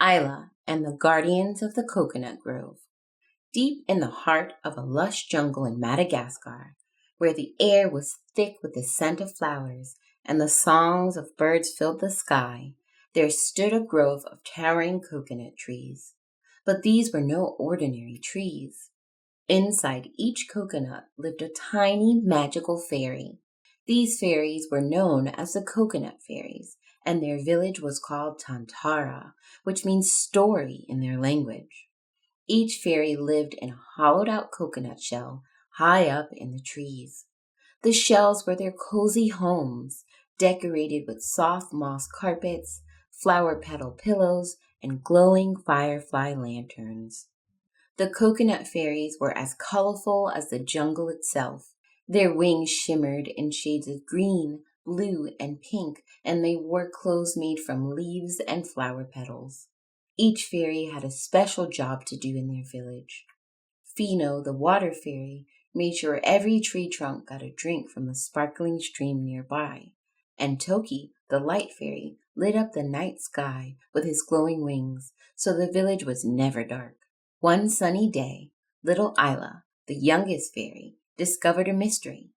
Ila and the Guardians of the Coconut Grove. Deep in the heart of a lush jungle in Madagascar, where the air was thick with the scent of flowers and the songs of birds filled the sky, there stood a grove of towering coconut trees. But these were no ordinary trees. Inside each coconut lived a tiny magical fairy. These fairies were known as the coconut fairies, and their village was called Tantara, which means story in their language. Each fairy lived in a hollowed out coconut shell high up in the trees. The shells were their cozy homes, decorated with soft moss carpets, flower petal pillows, and glowing firefly lanterns. The coconut fairies were as colorful as the jungle itself. Their wings shimmered in shades of green, blue, and pink, and they wore clothes made from leaves and flower petals. Each fairy had a special job to do in their village. Fino, the water fairy, made sure every tree trunk got a drink from the sparkling stream nearby, and Toki, the light fairy, lit up the night sky with his glowing wings, so the village was never dark. One sunny day, little Ila, the youngest fairy, discovered a mystery.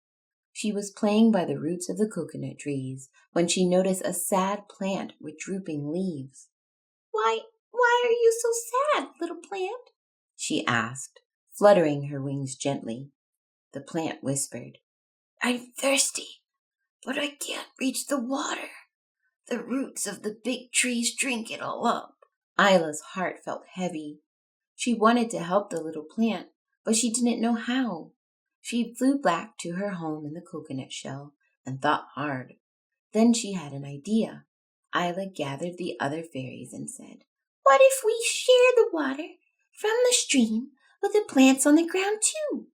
She was playing by the roots of the coconut trees when she noticed a sad plant with drooping leaves. Why are you so sad, little plant? She asked, fluttering her wings gently. The plant whispered, I'm thirsty, but I can't reach the water. The roots of the big trees drink it all up. Ila's heart felt heavy. She wanted to help the little plant, but she didn't know how. She flew back to her home in the coconut shell and thought hard. Then she had an idea. Ila gathered the other fairies and said, what if we share the water from the stream with the plants on the ground too?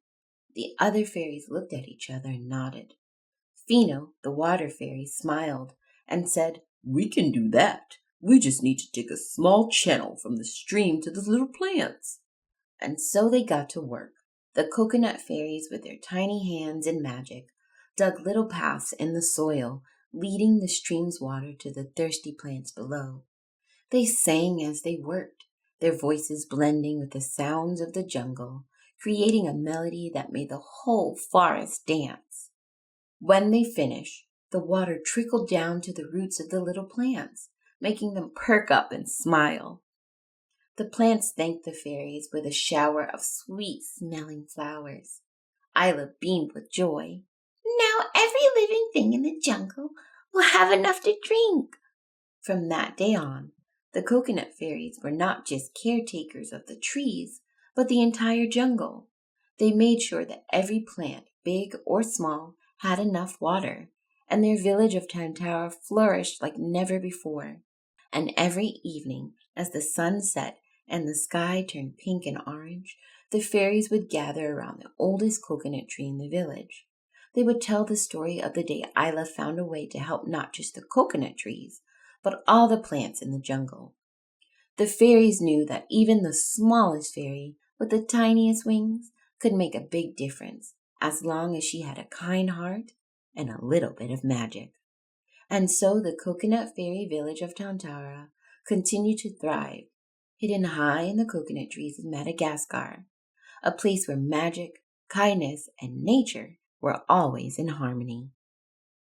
The other fairies looked at each other and nodded. Fino, the water fairy, smiled and said, we can do that. We just need to dig a small channel from the stream to the little plants. And so they got to work. The coconut fairies, with their tiny hands and magic, dug little paths in the soil, leading the stream's water to the thirsty plants below. They sang as they worked, their voices blending with the sounds of the jungle, creating a melody that made the whole forest dance. When they finished, the water trickled down to the roots of the little plants, making them perk up and smile. The plants thanked the fairies with a shower of sweet-smelling flowers. Ila beamed with joy. Now every living thing in the jungle will have enough to drink. From that day on, the coconut fairies were not just caretakers of the trees, but the entire jungle. They made sure that every plant, big or small, had enough water, and their village of Tantara flourished like never before. And every evening, as the sun set and the sky turned pink and orange, the fairies would gather around the oldest coconut tree in the village. They would tell the story of the day Ila found a way to help not just the coconut trees, but all the plants in the jungle. The fairies knew that even the smallest fairy with the tiniest wings could make a big difference as long as she had a kind heart and a little bit of magic. And so the coconut fairy village of Tantara continued to thrive, hidden high in the coconut trees of Madagascar, a place where magic, kindness, and nature were always in harmony.